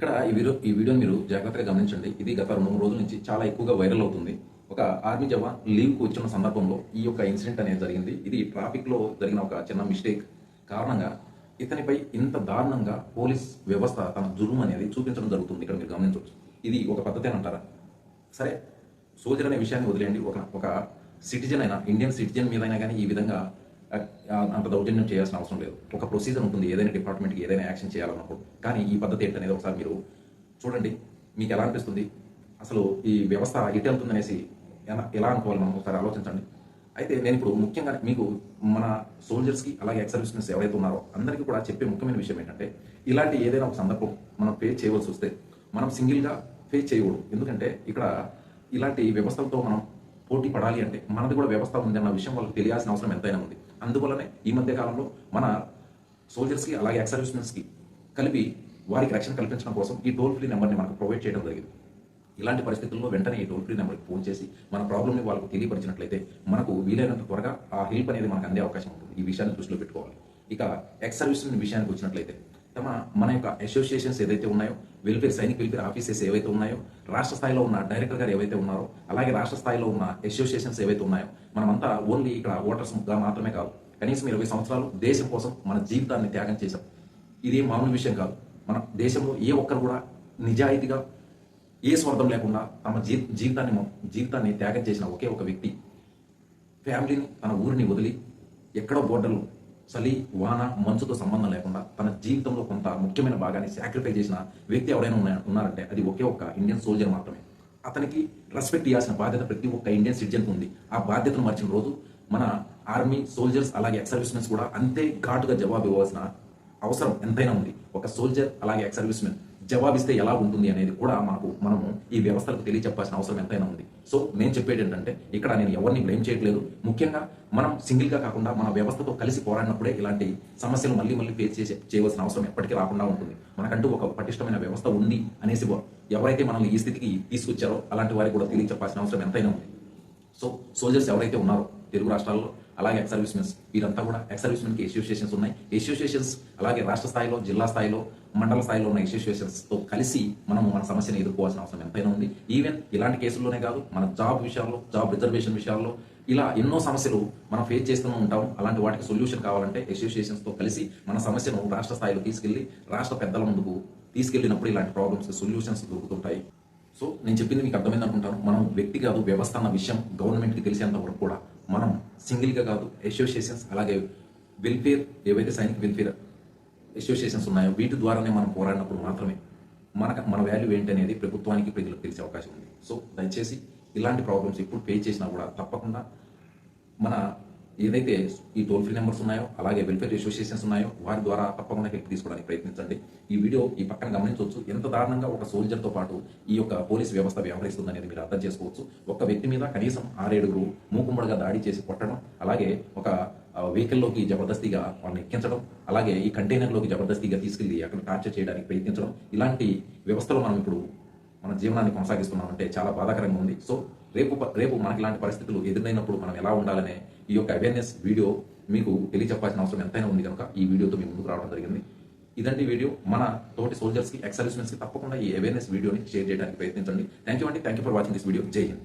ఇక్కడ ఈ వీడియోని మీరు జాగ్రత్తగా గమనించండి. ఇది గత 2-3 రోజుల నుంచి చాలా ఎక్కువగా వైరల్ అవుతుంది. ఒక ఆర్మీ జవాన్ లీవ్‌కి వచ్చిన సందర్భంలో ఈ యొక్క ఇన్సిడెంట్ అనేది జరిగింది. ఇది ట్రాఫిక్‌లో జరిగిన ఒక చిన్న మిస్టేక్ కారణంగా ఇతనిపై ఇంత దారుణంగా పోలీస్ వ్యవస్థ తన జులుం అనేది చూపించడం జరుగుతుంది. ఇక్కడ మీరు గమనించవచ్చు. ఇది ఒక పద్ధతేనంటారా? సరే, సోల్జర్ అనే విషయాన్ని వదిలేయండి. ఒక సిటిజన్ అయినా, ఇండియన్ సిటిజన్ మీదైనా కానీ ఈ విధంగా అంత దౌర్జన్యం చేయాల్సిన అవసరం లేదు. ఒక ప్రొసీజర్ ఉంటుంది ఏదైనా డిపార్ట్మెంట్కి ఏదైనా యాక్షన్ చేయాలన్నప్పుడు. కానీ ఈ పద్ధతి ఏంటనేది ఒకసారి మీరు చూడండి. మీకు ఎలా అనిపిస్తుంది? అసలు ఈ వ్యవస్థ ఎటు వెళ్తుందనేసి ఎలా అనుకోవాలి మనం ఒకసారి ఆలోచించండి. అయితే నేను ఇప్పుడు ముఖ్యంగా మీకు మన సోల్జర్స్కి అలాగే ఎక్స్ సర్వీస్మెన్స్ ఎవరైతే ఉన్నారో అందరికీ కూడా చెప్పే ముఖ్యమైన విషయం ఏంటంటే, ఇలాంటి ఏదైనా ఒక సందర్భం మనం ఫేస్ చేయవలసి వస్తే మనం సింగిల్గా ఫేస్ చేయకూడదు. ఎందుకంటే ఇక్కడ ఇలాంటి వ్యవస్థలతో మనం పోటీ పడాలి అంటే మనది కూడా వ్యవస్థ ఉంది అన్న విషయం వాళ్ళకి తెలియాల్సిన అవసరం ఎంతైనా ఉంది. అందువల్లనే ఈ మధ్య కాలంలో మన సోల్జర్స్కి అలాగే ఎక్స్ సర్వీస్మెన్స్కి కలిపి వారికి రక్షణ కల్పించడం కోసం ఈ టోల్ ఫ్రీ నెంబర్ని మనకు ప్రొవైడ్ చేయడం జరిగింది. ఇలాంటి పరిస్థితుల్లో వెంటనే ఈ టోల్ ఫ్రీ నెంబర్కి ఫోన్ చేసి మన ప్రాబ్లమ్ని వాళ్ళకు తెలియపరిచినట్లయితే మనకు వీలైనంత త్వరగా ఆ హెల్ప్ అనేది మనకు అందే అవకాశం ఉంటుంది. ఈ విషయాన్ని దృష్టిలో పెట్టుకోవాలి. ఇక ఎక్స్ సర్వీస్మెన్ విషయానికి వచ్చినట్లయితే మన యొక్క అసోసియేషన్స్ ఏదైతే ఉన్నాయో, సైనిక్ వెల్ఫేర్ ఆఫీసెస్ ఏవైతే ఉన్నాయో, రాష్ట్ర స్థాయిలో ఉన్న డైరెక్టర్ గారు ఏవైతే ఉన్నారో, అలాగే రాష్ట్ర స్థాయిలో ఉన్న అసోసియేషన్స్ ఏవైతే ఉన్నాయో, మనమంతా ఓన్లీ ఇక్కడ ఓటర్స్గా మాత్రమే కాదు, కనీసం 20 సంవత్సరాలు దేశం కోసం మన జీవితాన్ని త్యాగం చేశాం. ఇది మామూలు విషయం కాదు. మన దేశంలో ఏ ఒక్కరు కూడా నిజాయితీగా ఏ స్వార్థం లేకుండా తమ జీవితాన్ని త్యాగం చేసిన ఒకే ఒక వ్యక్తి, ఫ్యామిలీని, తన ఊరిని వదిలి ఎక్కడో బోర్డర్లు చలి, వాన, మంచుతో సంబంధం లేకుండా తన జీవితంలో కొంత ముఖ్యమైన భాగాన్ని సాక్రిఫై చేసిన వ్యక్తి ఎవరైనా ఉన్నారంటే అది ఒకే ఒక్క ఇండియన్ సోల్జర్ మాత్రమే. అతనికి రెస్పెక్ట్ ఇవ్వాల్సిన బాధ్యత ప్రతి ఒక్క ఇండియన్ సిటిజన్కి ఉంది. ఆ బాధ్యతను మర్చిన రోజు మన ఆర్మీ, సోల్జర్స్ అలాగే ఎక్స్ సర్వీస్మెన్స్ కూడా అంతే ఘాటుగా జవాబు ఇవ్వాల్సిన అవసరం ఎంతైనా ఉంది. ఒక సోల్జర్ అలాగే ఎక్స్ సర్వీస్మెన్ జవాబిస్తే ఎలా ఉంటుంది అనేది కూడా మనము ఈ వ్యవస్థలకు తెలియచెప్పాల్సిన అవసరం ఎంతైనా ఉంది. సో నేను చెప్పేది ఏంటంటే, ఇక్కడ నేను ఎవరిని బ్లేమ్ చేయట్లేదు. ముఖ్యంగా మనం సింగిల్గా కాకుండా మన వ్యవస్థతో కలిసి పోరాడినప్పుడే ఇలాంటి సమస్యలు మళ్ళీ ఫేస్ చేయవలసిన అవసరం ఎప్పటికీ రాకుండా ఉంటుంది. మనకంటూ ఒక పటిష్టమైన వ్యవస్థ ఉంది అనేసి ఎవరైతే మనల్ని ఈ స్థితికి తీసుకొచ్చారో అలాంటి వారికి కూడా తెలియచెప్పాల్సిన అవసరం ఎంతైనా ఉంది. సో సోల్జర్స్ ఎవరైతే ఉన్నారో తెలుగు రాష్ట్రాల్లో, అలాగే ఎక్స్ సర్వీస్మెన్స్, వీరంతా కూడా ఎక్స్ సర్వీస్మెన్కి అసోసియేషన్స్ ఉన్నాయి. అసోసియేషన్స్ అలాగే రాష్ట్ర స్థాయిలో, జిల్లా స్థాయిలో, మండల స్థాయిలో ఉన్న అసోసియేషన్స్తో కలిసి మనం మన సమస్యను ఎదుర్కోవాల్సిన అవసరం ఎంతైనా ఉంది. ఈవెన్ ఇలాంటి కేసుల్లోనే కాదు, మన జాబ్ విషయాల్లో, జాబ్ రిజర్వేషన్ విషయాల్లో ఇలా ఎన్నో సమస్యలు మనం ఫేస్ చేస్తూనే ఉంటాం. అలాంటి వాటికి సొల్యూషన్ కావాలంటే అసోసియేషన్స్తో కలిసి మన సమస్యను రాష్ట్ర స్థాయిలో తీసుకెళ్లి రాష్ట్ర పెద్దల ముందుకు తీసుకెళ్లినప్పుడు ఇలాంటి ప్రాబ్లమ్స్ సొల్యూషన్స్ దొరుకుతుంటాయి. సో నేను చెప్పింది మీకు అర్థమైంది అనుకుంటాను. మనం వ్యక్తి కాదు, వ్యవస్థ అన్న విషయం గవర్నమెంట్కి తెలిసేంత వరకు కూడా మనం సింగిల్గా కాదు, అసోసియేషన్స్ అలాగే వెల్ఫేర్ ఏవైతే సైనిక్ వెల్ఫేర్ అసోసియేషన్స్ ఉన్నాయో వీటి ద్వారానే మనం పోరాడినప్పుడు మాత్రమే మన వాల్యూ ఏంటి అనేది ప్రభుత్వానికి, ప్రజలకు తెలిసే అవకాశం ఉంది. సో దయచేసి ఇలాంటి ప్రాబ్లమ్స్ ఎప్పుడు ఫేస్ చేసినా కూడా తప్పకుండా మన ఏదైతే ఈ టోల్ ఫ్రీ నెంబర్స్ ఉన్నాయో అలాగే వెల్ఫేర్ అసోసియేషన్స్ ఉన్నాయో వారి ద్వారా తప్పకుండా హెల్ప్ తీసుకోవడానికి ప్రయత్నించండి. ఈ వీడియో ఈ పక్కన గమనించవచ్చు. ఎంత దారుణంగా ఒక సోల్జర్తో పాటు ఈ యొక్క పోలీస్ వ్యవస్థ వ్యవహరిస్తుంది అనేది మీరు అర్థం చేసుకోవచ్చు. ఒక వ్యక్తి మీద కనీసం 6-7 మూకుమ్మడిగా దాడి చేసి కొట్టడం, అలాగే ఒక వెహికల్లోకి జబర్దస్తిగా వాళ్ళని ఎక్కించడం, అలాగే ఈ కంటైనర్లోకి జబర్దస్తిగా తీసుకెళ్లి అక్కడ టార్చర్ చేయడానికి ప్రయత్నించడం, ఇలాంటి వ్యవస్థలో మనం ఇప్పుడు మన జీవనాన్ని కొనసాగిస్తున్నామంటే చాలా బాధాకరంగా ఉంది. సో రేపు మనకి ఇలాంటి పరిస్థితులు ఎదురైనప్పుడు మనం ఎలా ఉండాలనే ఈ యొక్క అవేర్నెస్ వీడియో మీకు తెలియచెప్పాల్సిన అవసరం ఎంతైనా ఉంది కనుక ఈ వీడియోతో మీ ముందుకు రావడం జరిగింది. ఇదండి వీడియో. మన తోటి సోల్జర్స్కి, ఎక్స్ సర్వీస్మెన్స్కి తప్పకుండా ఈ అవేర్నెస్ వీడియోని షేర్ చేయడానికి ప్రయత్నించండి. Thank you for watching this video. జై హింద్.